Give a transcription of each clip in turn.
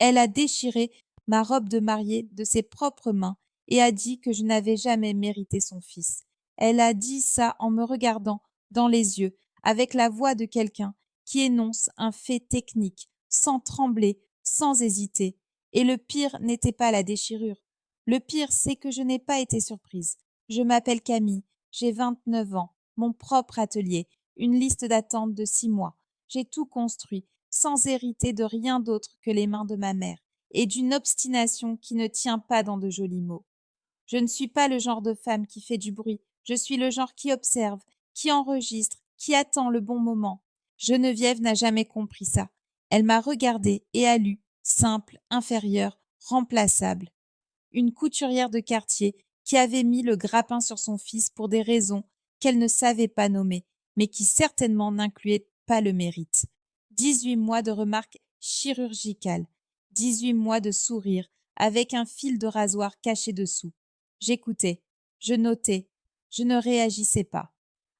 Elle a déchiré ma robe de mariée de ses propres mains et a dit que je n'avais jamais mérité son fils. Elle a dit ça en me regardant dans les yeux, avec la voix de quelqu'un qui énonce un fait technique, sans trembler, sans hésiter. Et le pire n'était pas la déchirure. Le pire, c'est que je n'ai pas été surprise. Je m'appelle Camille, j'ai 29 ans, mon propre atelier, une liste d'attente de 6 mois. J'ai tout construit, sans hériter de rien d'autre que les mains de ma mère, et d'une obstination qui ne tient pas dans de jolis mots. Je ne suis pas le genre de femme qui fait du bruit, je suis le genre qui observe, qui enregistre, qui attend le bon moment. Geneviève n'a jamais compris ça. Elle m'a regardée et a lu, simple, inférieure, remplaçable. Une couturière de quartier qui avait mis le grappin sur son fils pour des raisons qu'elle ne savait pas nommer, mais qui certainement n'incluaient pas le mérite. 18 mois de remarques chirurgicales, 18 mois de sourires avec un fil de rasoir caché dessous. J'écoutais, je notais, je ne réagissais pas.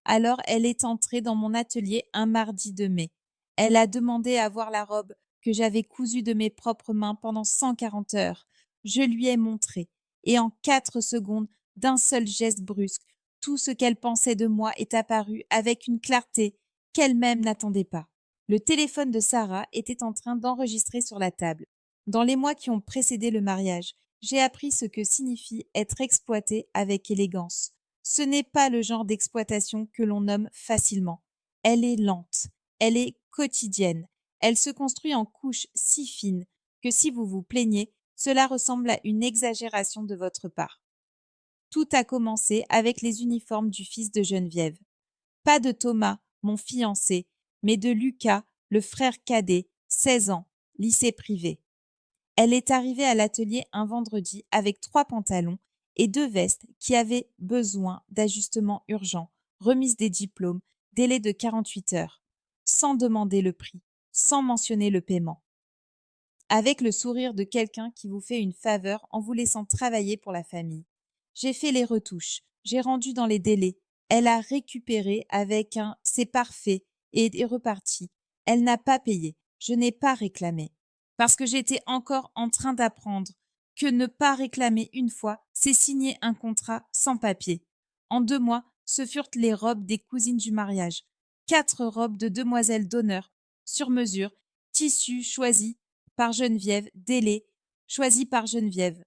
Alors elle est entrée dans mon atelier un mardi de mai. Elle a demandé à voir la robe que j'avais cousue de mes propres mains pendant 140 heures. Je lui ai montré, et en 4 secondes, d'un seul geste brusque, tout ce qu'elle pensait de moi est apparu avec une clarté qu'elle-même n'attendait pas. Le téléphone de Sarah était en train d'enregistrer sur la table. Dans les mois qui ont précédé le mariage, j'ai appris ce que signifie être exploité avec élégance. Ce n'est pas le genre d'exploitation que l'on nomme facilement. Elle est lente, elle est quotidienne, elle se construit en couches si fines que si vous vous plaignez, cela ressemble à une exagération de votre part. Tout a commencé avec les uniformes du fils de Geneviève. Pas de Thomas, mon fiancé, mais de Lucas, le frère cadet, 16 ans, lycée privé. Elle est arrivée à l'atelier un vendredi avec 3 pantalons et 2 vestes qui avaient besoin d'ajustements urgents, remise des diplômes, délai de 48 heures, sans demander le prix, sans mentionner le paiement. Avec le sourire de quelqu'un qui vous fait une faveur en vous laissant travailler pour la famille. J'ai fait les retouches, j'ai rendu dans les délais. Elle a récupéré avec un « c'est parfait » et est repartie. Elle n'a pas payé, je n'ai pas réclamé. Parce que j'étais encore en train d'apprendre que ne pas réclamer une fois, c'est signer un contrat sans papier. En 2 mois, ce furent les robes des cousines du mariage. 4 robes de demoiselles d'honneur, sur mesure, tissu choisi par Geneviève, délai, choisi par Geneviève.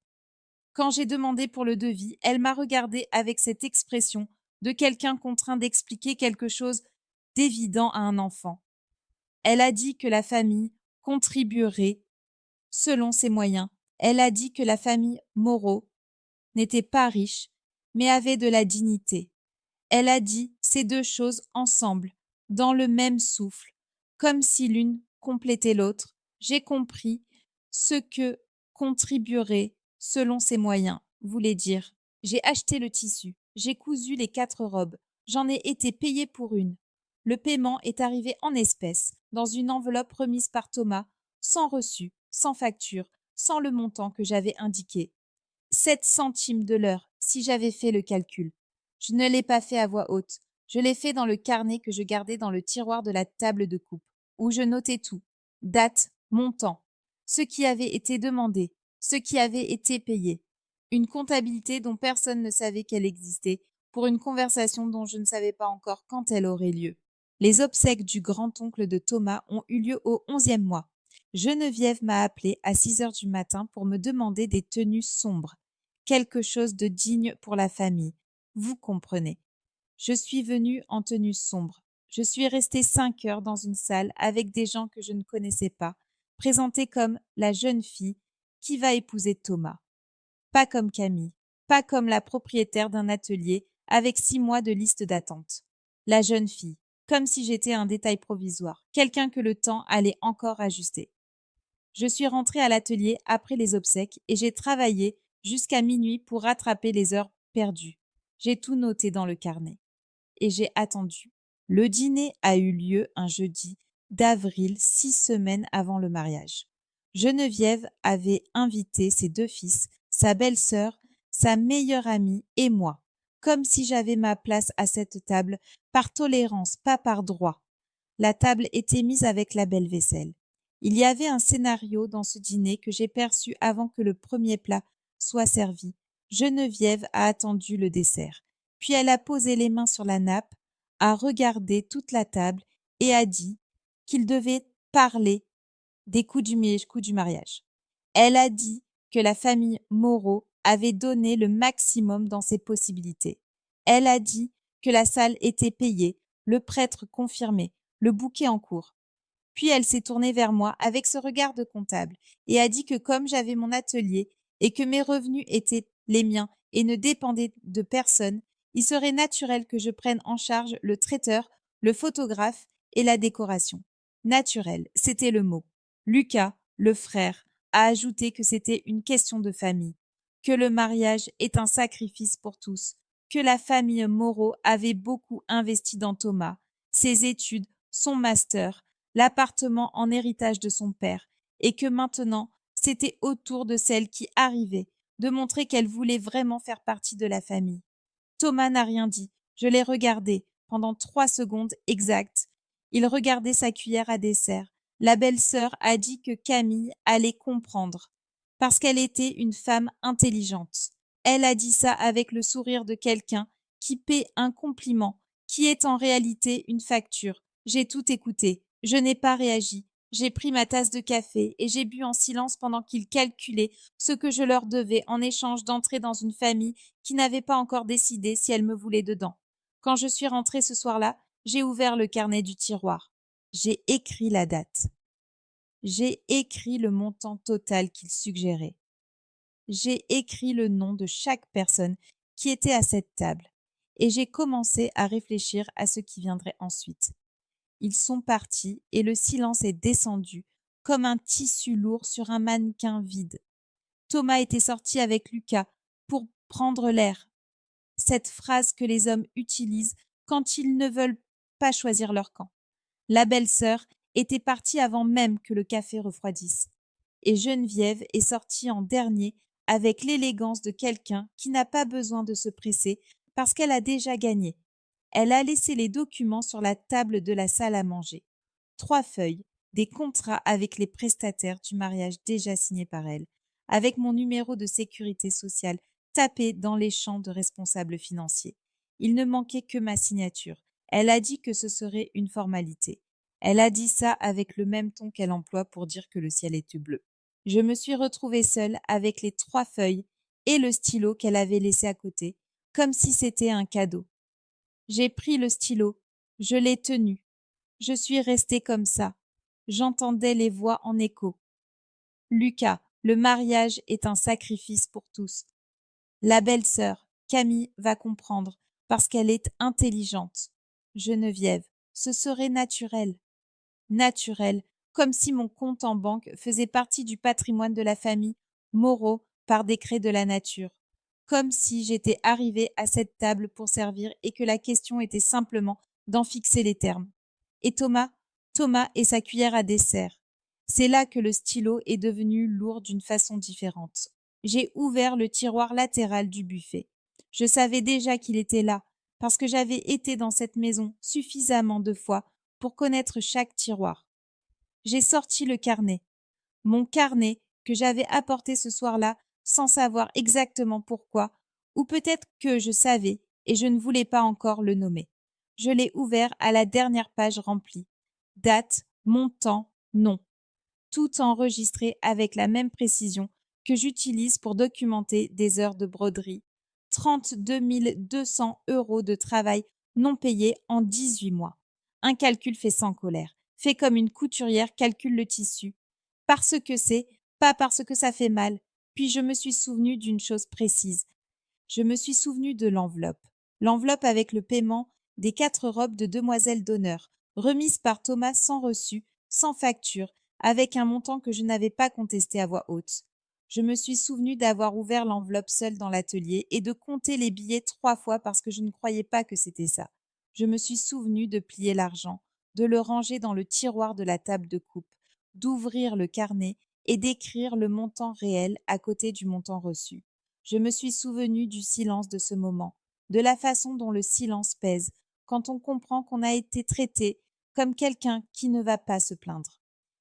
Quand j'ai demandé pour le devis, elle m'a regardée avec cette expression de quelqu'un contraint d'expliquer quelque chose d'évident à un enfant. Elle a dit que la famille contribuerait selon ses moyens. Elle a dit que la famille Moreau n'était pas riche, mais avait de la dignité. Elle a dit ces 2 choses ensemble, dans le même souffle, comme si l'une complétait l'autre. J'ai compris ce que contribuerait selon ses moyens voulait dire. J'ai acheté le tissu, j'ai cousu les 4 robes, j'en ai été payée pour une. Le paiement est arrivé en espèces, dans une enveloppe remise par Thomas, sans reçu, sans facture, sans le montant que j'avais indiqué. 7 centimes de l'heure, si j'avais fait le calcul. Je ne l'ai pas fait à voix haute. Je l'ai fait dans le carnet que je gardais dans le tiroir de la table de coupe, où je notais tout. Date, montant, ce qui avait été demandé, ce qui avait été payé. Une comptabilité dont personne ne savait qu'elle existait, pour une conversation dont je ne savais pas encore quand elle aurait lieu. Les obsèques du grand-oncle de Thomas ont eu lieu au 11e mois. Geneviève m'a appelée à 6 heures du matin pour me demander des tenues sombres, quelque chose de digne pour la famille. Vous comprenez. Je suis venue en tenue sombre. Je suis restée 5 heures dans une salle avec des gens que je ne connaissais pas, présentée comme la jeune fille qui va épouser Thomas. Pas comme Camille, pas comme la propriétaire d'un atelier avec 6 mois de liste d'attente. La jeune fille, comme si j'étais un détail provisoire, quelqu'un que le temps allait encore ajuster. Je suis rentrée à l'atelier après les obsèques et j'ai travaillé jusqu'à minuit pour rattraper les heures perdues. J'ai tout noté dans le carnet. Et j'ai attendu. Le dîner a eu lieu un jeudi d'avril, 6 semaines avant le mariage. Geneviève avait invité ses 2 fils, sa belle-sœur, sa meilleure amie et moi, comme si j'avais ma place à cette table, par tolérance, pas par droit. La table était mise avec la belle vaisselle. Il y avait un scénario dans ce dîner que j'ai perçu avant que le premier plat soit servi. Geneviève a attendu le dessert. Puis elle a posé les mains sur la nappe, a regardé toute la table et a dit qu'il devait parler des coups du mariage. Elle a dit que la famille Moreau avait donné le maximum dans ses possibilités. Elle a dit que la salle était payée, le prêtre confirmé, le bouquet en cours. Puis elle s'est tournée vers moi avec ce regard de comptable et a dit que comme j'avais mon atelier et que mes revenus étaient les miens et ne dépendaient de personne, il serait naturel que je prenne en charge le traiteur, le photographe et la décoration. Naturel, c'était le mot. Lucas, le frère, a ajouté que c'était une question de famille, que le mariage est un sacrifice pour tous, que la famille Moreau avait beaucoup investi dans Thomas, ses études, son master, l'appartement en héritage de son père, et que maintenant, c'était au tour de celle qui arrivait de montrer qu'elle voulait vraiment faire partie de la famille. Thomas n'a rien dit. Je l'ai regardé pendant 3 secondes exactes. Il regardait sa cuillère à dessert. La belle-sœur a dit que Camille allait comprendre, parce qu'elle était une femme intelligente. Elle a dit ça avec le sourire de quelqu'un qui paie un compliment, qui est en réalité une facture. J'ai tout écouté. Je n'ai pas réagi. J'ai pris ma tasse de café et j'ai bu en silence pendant qu'ils calculaient ce que je leur devais en échange d'entrer dans une famille qui n'avait pas encore décidé si elle me voulait dedans. Quand je suis rentrée ce soir-là, j'ai ouvert le carnet du tiroir. J'ai écrit la date. J'ai écrit le montant total qu'il suggérait. J'ai écrit le nom de chaque personne qui était à cette table. Et j'ai commencé à réfléchir à ce qui viendrait ensuite. Ils sont partis et le silence est descendu comme un tissu lourd sur un mannequin vide. Thomas était sorti avec Lucas pour prendre l'air. Cette phrase que les hommes utilisent quand ils ne veulent pas choisir leur camp. La belle-sœur était partie avant même que le café refroidisse. Et Geneviève est sortie en dernier avec l'élégance de quelqu'un qui n'a pas besoin de se presser parce qu'elle a déjà gagné. Elle a laissé les documents sur la table de la salle à manger. 3 feuilles, des contrats avec les prestataires du mariage déjà signés par elle, avec mon numéro de sécurité sociale tapé dans les champs de responsable financier. Il ne manquait que ma signature. Elle a dit que ce serait une formalité. Elle a dit ça avec le même ton qu'elle emploie pour dire que le ciel était bleu. Je me suis retrouvée seule avec les 3 feuilles et le stylo qu'elle avait laissé à côté, comme si c'était un cadeau. J'ai pris le stylo, je l'ai tenu. Je suis restée comme ça. J'entendais les voix en écho. Lucas, le mariage est un sacrifice pour tous. La belle-sœur, Camille, va comprendre, parce qu'elle est intelligente. Geneviève, ce serait naturel. Naturel, comme si mon compte en banque faisait partie du patrimoine de la famille Moreau par décret de la nature. Comme si j'étais arrivée à cette table pour servir et que la question était simplement d'en fixer les termes. Et Thomas et sa cuillère à dessert. C'est là que le stylo est devenu lourd d'une façon différente. J'ai ouvert le tiroir latéral du buffet. Je savais déjà qu'il était là, parce que j'avais été dans cette maison suffisamment de fois pour connaître chaque tiroir. J'ai sorti le carnet. Mon carnet que j'avais apporté ce soir-là sans savoir exactement pourquoi, ou peut-être que je savais et je ne voulais pas encore le nommer. Je l'ai ouvert à la dernière page remplie. Date, montant, nom. Tout enregistré avec la même précision que j'utilise pour documenter des heures de broderie. 32 200 € de travail non payé en 18 mois. Un calcul fait sans colère, fait comme une couturière calcule le tissu. Parce que c'est, pas parce que ça fait mal. Puis je me suis souvenu d'une chose précise. Je me suis souvenu de l'enveloppe. L'enveloppe avec le paiement des 4 robes de demoiselle d'honneur, remise par Thomas sans reçu, sans facture, avec un montant que je n'avais pas contesté à voix haute. Je me suis souvenu d'avoir ouvert l'enveloppe seule dans l'atelier et de compter les billets 3 fois parce que je ne croyais pas que c'était ça. Je me suis souvenu de plier l'argent, de le ranger dans le tiroir de la table de coupe, d'ouvrir le carnet et d'écrire le montant réel à côté du montant reçu. Je me suis souvenu du silence de ce moment, de la façon dont le silence pèse, quand on comprend qu'on a été traité comme quelqu'un qui ne va pas se plaindre.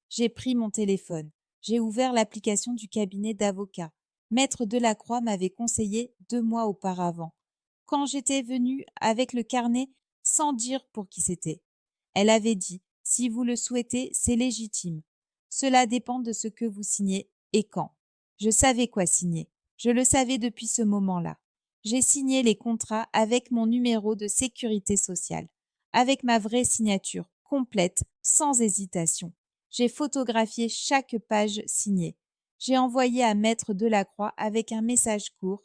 J'ai pris mon téléphone. J'ai ouvert l'application du cabinet d'avocat. Maître Delacroix m'avait conseillé 2 mois auparavant, quand j'étais venue avec le carnet sans dire pour qui c'était. Elle avait dit: si vous le souhaitez, c'est légitime. Cela dépend de ce que vous signez et quand. Je savais quoi signer. Je le savais depuis ce moment-là. J'ai signé les contrats avec mon numéro de sécurité sociale, avec ma vraie signature, complète, sans hésitation. J'ai photographié chaque page signée. J'ai envoyé à Maître Delacroix avec un message court: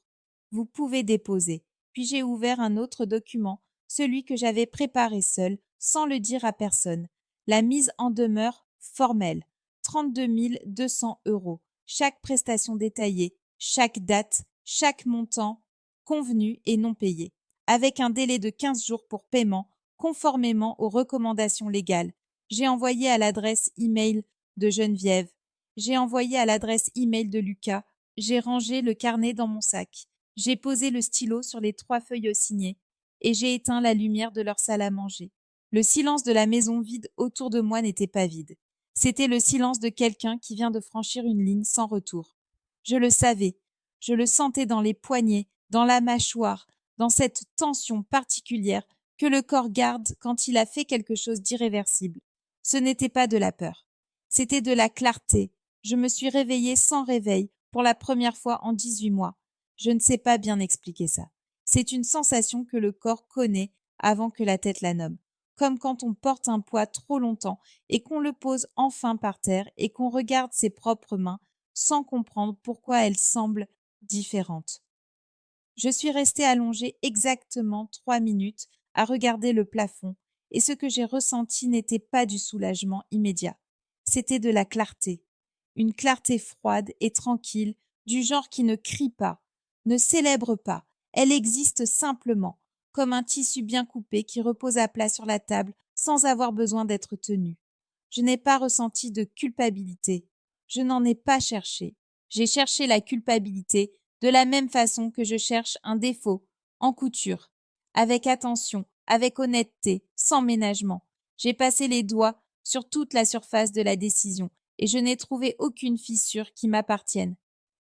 vous pouvez déposer. Puis j'ai ouvert un autre document, celui que j'avais préparé seul, sans le dire à personne. La mise en demeure formelle. 32 200 €. Chaque prestation détaillée, chaque date, chaque montant convenu et non payé, avec un délai de 15 jours pour paiement, conformément aux recommandations légales. J'ai envoyé à l'adresse e-mail de Geneviève. J'ai envoyé à l'adresse e-mail de Lucas. J'ai rangé le carnet dans mon sac. J'ai posé le stylo sur les 3 feuilles signées et j'ai éteint la lumière de leur salle à manger. Le silence de la maison vide autour de moi n'était pas vide. C'était le silence de quelqu'un qui vient de franchir une ligne sans retour. Je le savais. Je le sentais dans les poignets, dans la mâchoire, dans cette tension particulière que le corps garde quand il a fait quelque chose d'irréversible. Ce n'était pas de la peur. C'était de la clarté. Je me suis réveillée sans réveil pour la première fois en 18 mois. Je ne sais pas bien expliquer ça. C'est une sensation que le corps connaît avant que la tête la nomme. Comme quand on porte un poids trop longtemps et qu'on le pose enfin par terre et qu'on regarde ses propres mains sans comprendre pourquoi elles semblent différentes. Je suis restée allongée exactement 3 minutes à regarder le plafond et ce que j'ai ressenti n'était pas du soulagement immédiat. C'était de la clarté. Une clarté froide et tranquille, du genre qui ne crie pas, ne célèbre pas. Elle existe simplement, comme un tissu bien coupé qui repose à plat sur la table sans avoir besoin d'être tenu. Je n'ai pas ressenti de culpabilité. Je n'en ai pas cherché. J'ai cherché la culpabilité de la même façon que je cherche un défaut, en couture, avec attention, avec honnêteté, sans ménagement. J'ai passé les doigts sur toute la surface de la décision et je n'ai trouvé aucune fissure qui m'appartienne.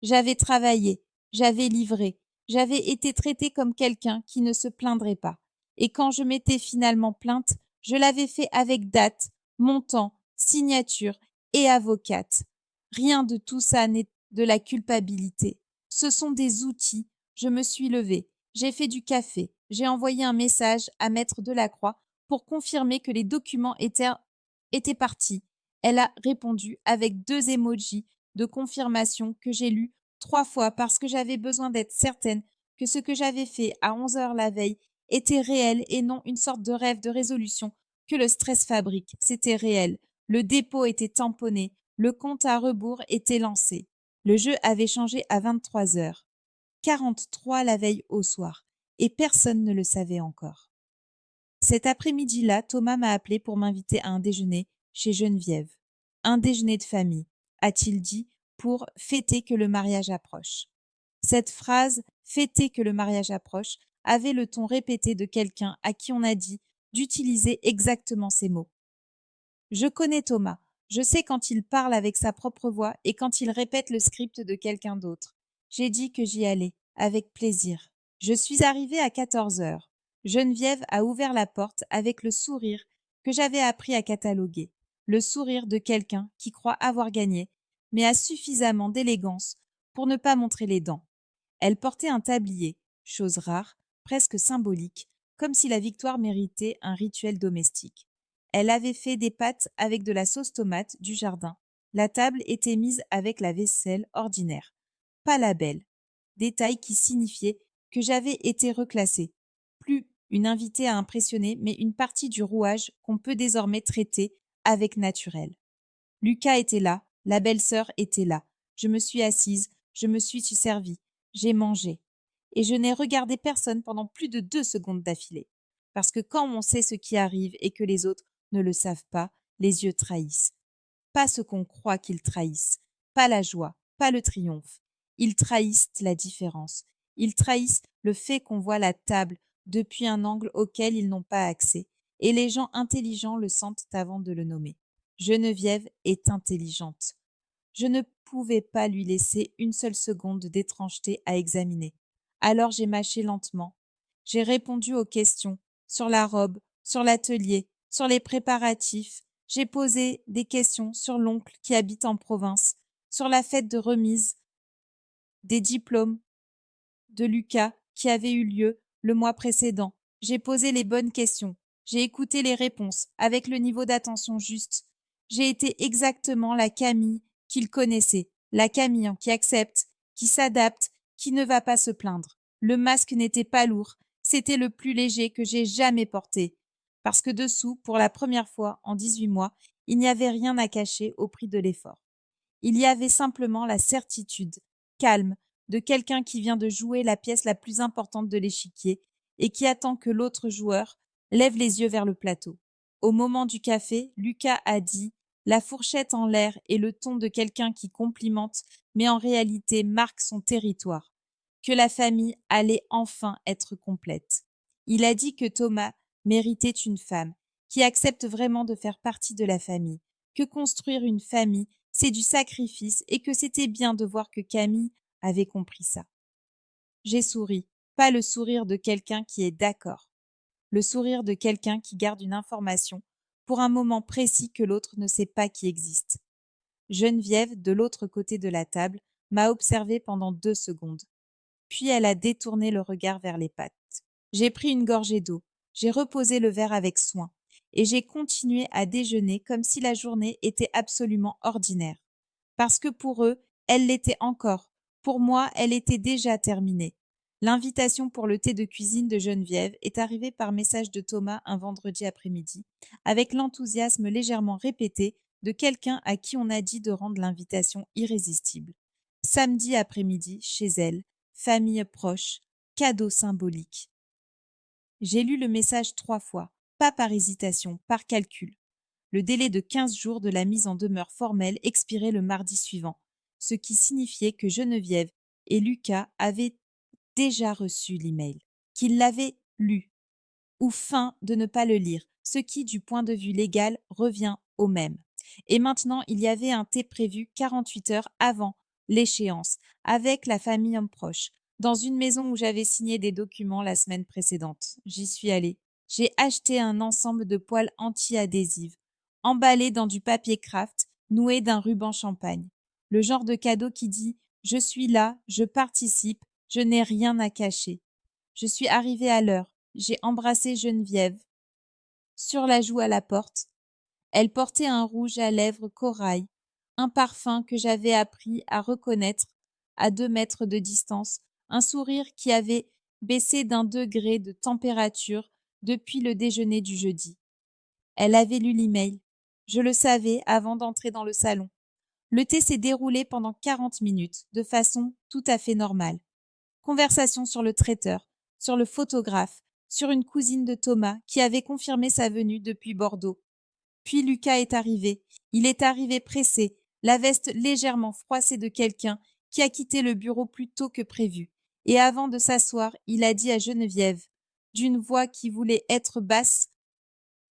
J'avais travaillé, j'avais livré, j'avais été traitée comme quelqu'un qui ne se plaindrait pas. Et quand je m'étais finalement plainte, je l'avais fait avec date, montant, signature et avocate. Rien de tout ça n'est de la culpabilité. Ce sont des outils. Je me suis levée, j'ai fait du café, j'ai envoyé un message à Maître Delacroix pour confirmer que les documents étaient partis. Elle a répondu avec 2 emojis de confirmation que j'ai lus 3 fois parce que j'avais besoin d'être certaine que ce que j'avais fait à 11 heures la veille était réel et non une sorte de rêve de résolution que le stress fabrique. C'était réel. Le dépôt était tamponné, le compte à rebours était lancé. Le jeu avait changé à 23 heures. 43 la veille au soir. Et personne ne le savait encore. Cet après-midi-là, Thomas m'a appelé pour m'inviter à un déjeuner chez Geneviève. Un déjeuner de famille, a-t-il dit, pour fêter que le mariage approche. Cette phrase, fêter que le mariage approche, avait le ton répété de quelqu'un à qui on a dit d'utiliser exactement ces mots. Je connais Thomas. Je sais quand il parle avec sa propre voix et quand il répète le script de quelqu'un d'autre. J'ai dit que j'y allais, avec plaisir. Je suis arrivée à 14 heures. Geneviève a ouvert la porte avec le sourire que j'avais appris à cataloguer. Le sourire de quelqu'un qui croit avoir gagné, mais a suffisamment d'élégance pour ne pas montrer les dents. Elle portait un tablier, chose rare, presque symbolique, comme si la victoire méritait un rituel domestique. Elle avait fait des pâtes avec de la sauce tomate du jardin. La table était mise avec la vaisselle ordinaire, pas la belle. Détail qui signifiait que j'avais été reclassée. Plus une invitée à impressionner, mais une partie du rouage qu'on peut désormais traiter avec naturel. Lucas était là, la belle-sœur était là. Je me suis assise, je me suis servie, j'ai mangé. Et je n'ai regardé personne pendant plus de 2 secondes d'affilée. Parce que quand on sait ce qui arrive et que les autres ne le savent pas, les yeux trahissent. Pas ce qu'on croit qu'ils trahissent, pas la joie, pas le triomphe. Ils trahissent la différence. Ils trahissent le fait qu'on voit la table depuis un angle auquel ils n'ont pas accès, et les gens intelligents le sentent avant de le nommer. Geneviève est intelligente. Je ne pouvais pas lui laisser une seule seconde d'étrangeté à examiner. Alors j'ai mâché lentement. J'ai répondu aux questions sur la robe, sur l'atelier, sur les préparatifs. J'ai posé des questions sur l'oncle qui habite en province, sur la fête de remise des diplômes de Lucas qui avait eu lieu le mois précédent. J'ai posé les bonnes questions. J'ai écouté les réponses avec le niveau d'attention juste. J'ai été exactement la Camille qu'il connaissait, la Camille qui accepte, qui s'adapte, qui ne va pas se plaindre. Le masque n'était pas lourd, c'était le plus léger que j'ai jamais porté. Parce que dessous, pour la première fois en 18 mois, il n'y avait rien à cacher au prix de l'effort. Il y avait simplement la certitude, calme, de quelqu'un qui vient de jouer la pièce la plus importante de l'échiquier et qui attend que l'autre joueur lève les yeux vers le plateau. Au moment du café, Lucas a dit, la fourchette en l'air et le ton de quelqu'un qui complimente, mais en réalité marque son territoire, que la famille allait enfin être complète. Il a dit que Thomas méritait une femme, qui accepte vraiment de faire partie de la famille, que construire une famille, c'est du sacrifice et que c'était bien de voir que Camille avait compris ça. J'ai souri, pas le sourire de quelqu'un qui est d'accord, le sourire de quelqu'un qui garde une information pour un moment précis que l'autre ne sait pas qui existe. Geneviève, de l'autre côté de la table, m'a observé pendant 2 secondes. Puis elle a détourné le regard vers les pattes. J'ai pris une gorgée d'eau, j'ai reposé le verre avec soin, et j'ai continué à déjeuner comme si la journée était absolument ordinaire. Parce que pour eux, elle l'était encore. Pour moi, elle était déjà terminée. L'invitation pour le thé de cuisine de Geneviève est arrivée par message de Thomas un vendredi après-midi, avec l'enthousiasme légèrement répété de quelqu'un à qui on a dit de rendre l'invitation irrésistible. Samedi après-midi, chez elle, famille proche, cadeau symbolique. J'ai lu le message 3 fois, pas par hésitation, par calcul. Le délai de 15 jours de la mise en demeure formelle expirait le mardi suivant, ce qui signifiait que Geneviève et Lucas avaient déjà reçu l'email, qu'ils l'avaient lu, ou feint de ne pas le lire, ce qui, du point de vue légal, revient au même. Et maintenant, il y avait un thé prévu 48 heures avant l'échéance, avec la famille homme proche, dans une maison où j'avais signé des documents la semaine précédente. J'y suis allée. J'ai acheté un ensemble de poils anti-adhésives, emballés dans du papier craft, noué d'un ruban champagne. Le genre de cadeau qui dit « Je suis là, je participe, je n'ai rien à cacher ». Je suis arrivée à l'heure. J'ai embrassé Geneviève, sur la joue à la porte. Elle portait un rouge à lèvres corail, un parfum que j'avais appris à reconnaître à 2 mètres de distance, un sourire qui avait baissé d'1 degré de température depuis le déjeuner du jeudi. Elle avait lu l'email. Je le savais avant d'entrer dans le salon. Le thé s'est déroulé pendant 40 minutes, de façon tout à fait normale. Conversation sur le traiteur, sur le photographe, sur une cousine de Thomas qui avait confirmé sa venue depuis Bordeaux. Puis Lucas est arrivé. Il est arrivé pressé, la veste légèrement froissée de quelqu'un qui a quitté le bureau plus tôt que prévu. Et avant de s'asseoir, il a dit à Geneviève, d'une voix qui voulait être basse,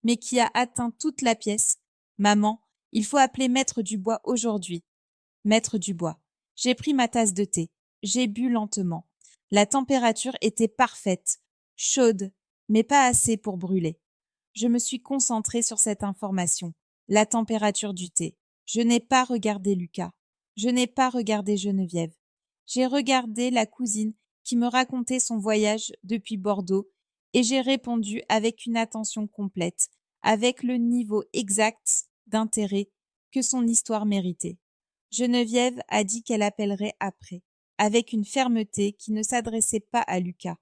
mais qui a atteint toute la pièce, « Maman, il faut appeler Maître Dubois aujourd'hui. » Maître Dubois. J'ai pris ma tasse de thé. J'ai bu lentement. La température était parfaite, chaude, mais pas assez pour brûler. Je me suis concentrée sur cette information, la température du thé. Je n'ai pas regardé Lucas. Je n'ai pas regardé Geneviève. J'ai regardé la cousine qui me racontait son voyage depuis Bordeaux et j'ai répondu avec une attention complète, avec le niveau exact d'intérêt que son histoire méritait. Geneviève a dit qu'elle appellerait après, avec une fermeté qui ne s'adressait pas à Lucas.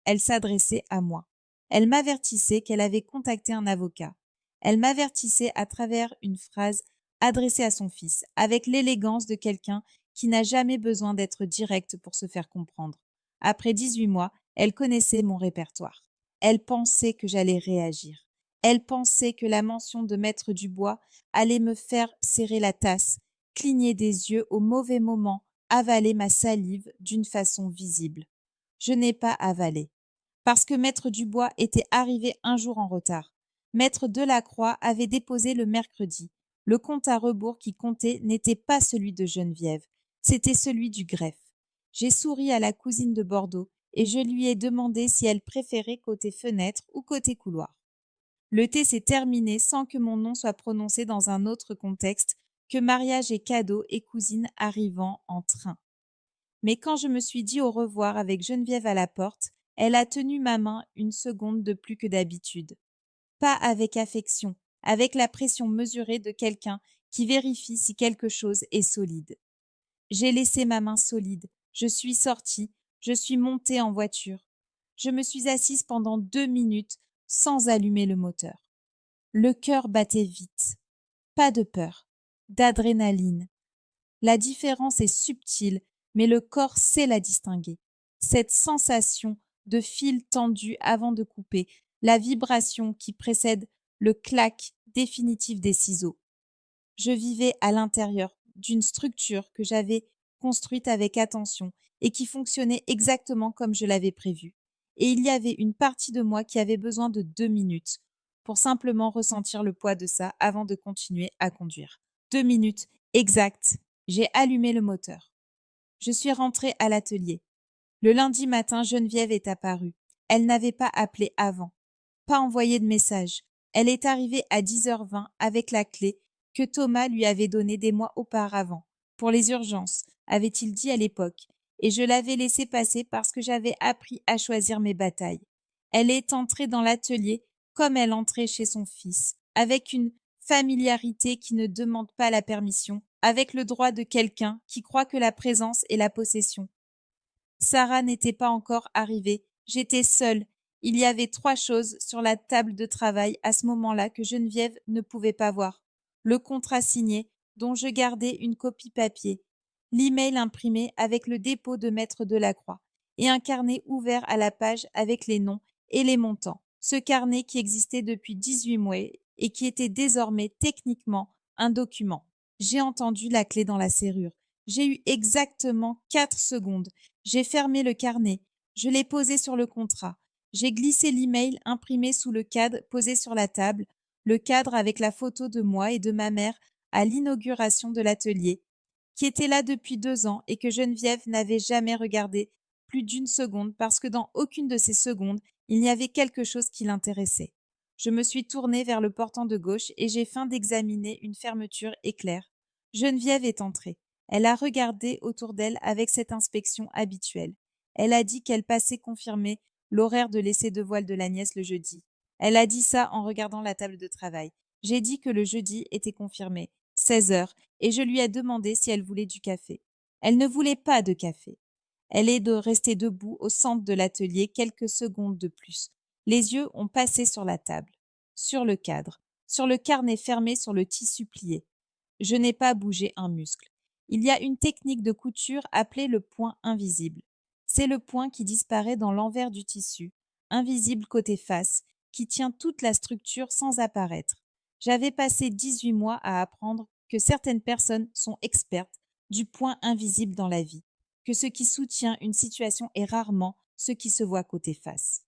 Elle s'adressait à moi. Elle m'avertissait qu'elle avait contacté un avocat. Elle m'avertissait à travers une phrase adressée à son fils, avec l'élégance de quelqu'un qui n'a jamais besoin d'être direct pour se faire comprendre. Après 18 mois, elle connaissait mon répertoire. Elle pensait que j'allais réagir. Elle pensait que la mention de Maître Dubois allait me faire serrer la tasse, cligner des yeux au mauvais moment, avaler ma salive d'une façon visible. Je n'ai pas avalé. Parce que Maître Dubois était arrivé un jour en retard. Maître Delacroix avait déposé le mercredi. Le compte à rebours qui comptait n'était pas celui de Geneviève, c'était celui du greffe. J'ai souri à la cousine de Bordeaux et je lui ai demandé si elle préférait côté fenêtre ou côté couloir. Le thé s'est terminé sans que mon nom soit prononcé dans un autre contexte que mariage et cadeaux et cousine arrivant en train. Mais quand je me suis dit au revoir avec Geneviève à la porte, elle a tenu ma main une seconde de plus que d'habitude. Pas avec affection, avec la pression mesurée de quelqu'un qui vérifie si quelque chose est solide. J'ai laissé ma main solide, je suis sortie, je suis montée en voiture. Je me suis assise pendant 2 minutes sans allumer le moteur. Le cœur battait vite. Pas de peur, d'adrénaline. La différence est subtile, mais le corps sait la distinguer. Cette sensation de fil tendu avant de couper, la vibration qui précède le clac définitif des ciseaux. Je vivais à l'intérieur d'une structure que j'avais construite avec attention et qui fonctionnait exactement comme je l'avais prévu. Et il y avait une partie de moi qui avait besoin de 2 minutes pour simplement ressentir le poids de ça avant de continuer à conduire. 2 minutes, exact. J'ai allumé le moteur. Je suis rentrée à l'atelier. Le lundi matin, Geneviève est apparue. Elle n'avait pas appelé avant, pas envoyé de message. Elle est arrivée à 10h20 avec la clé que Thomas lui avait donnée des mois auparavant, pour les urgences, avait-il dit à l'époque, et je l'avais laissée passer parce que j'avais appris à choisir mes batailles. Elle est entrée dans l'atelier comme elle entrait chez son fils, avec une familiarité qui ne demande pas la permission, avec le droit de quelqu'un qui croit que la présence est la possession. Sarah n'était pas encore arrivée. J'étais seule. Il y avait 3 choses sur la table de travail à ce moment-là que Geneviève ne pouvait pas voir. Le contrat signé, dont je gardais une copie papier, l'email imprimé avec le dépôt de Maître Delacroix, et un carnet ouvert à la page avec les noms et les montants. Ce carnet qui existait depuis 18 mois et qui était désormais techniquement un document. J'ai entendu la clé dans la serrure. J'ai eu exactement 4 secondes. J'ai fermé le carnet. Je l'ai posé sur le contrat. J'ai glissé l'email imprimé sous le cadre posé sur la table, le cadre avec la photo de moi et de ma mère à l'inauguration de l'atelier, qui était là depuis 2 ans et que Geneviève n'avait jamais regardé plus d'une seconde parce que dans aucune de ces secondes, il y avait quelque chose qui l'intéressait. Je me suis tournée vers le portant de gauche et j'ai feint d'examiner une fermeture éclair. Geneviève est entrée. Elle a regardé autour d'elle avec cette inspection habituelle. Elle a dit qu'elle passait confirmer l'horaire de l'essai de voile de la nièce le jeudi. Elle a dit ça en regardant la table de travail. J'ai dit que le jeudi était confirmé, 16h, et je lui ai demandé si elle voulait du café. Elle ne voulait pas de café. Elle est restée debout au centre de l'atelier quelques secondes de plus. Les yeux ont passé sur la table, sur le cadre, sur le carnet fermé sur le tissu plié. Je n'ai pas bougé un muscle. Il y a une technique de couture appelée le point invisible. C'est le point qui disparaît dans l'envers du tissu, invisible côté face, qui tient toute la structure sans apparaître. J'avais passé 18 mois à apprendre que certaines personnes sont expertes du point invisible dans la vie, que ce qui soutient une situation est rarement ce qui se voit côté face.